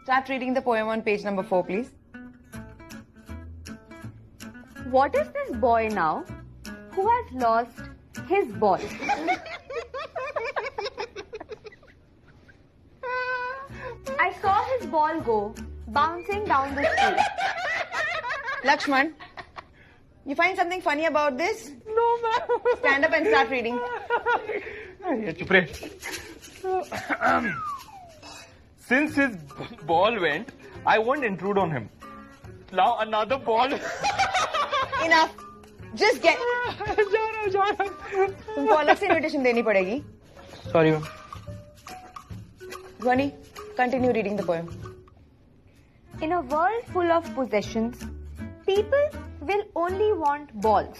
Start reading the poem on page number 4, please. What is this boy now who has lost his ball? I saw his ball go bouncing down the street. Lakshman, you find something funny about this? No, ma'am. Stand up and start reading. Yeah, chup re. Since his ball went, I won't intrude on him. Now another ball. Enough. Just get. जा रहा. तुमको अलग से invitation देनी पड़ेगी. Sorry, ma'am. Dhwani, continue reading the poem. In a world full of possessions, people will only want balls.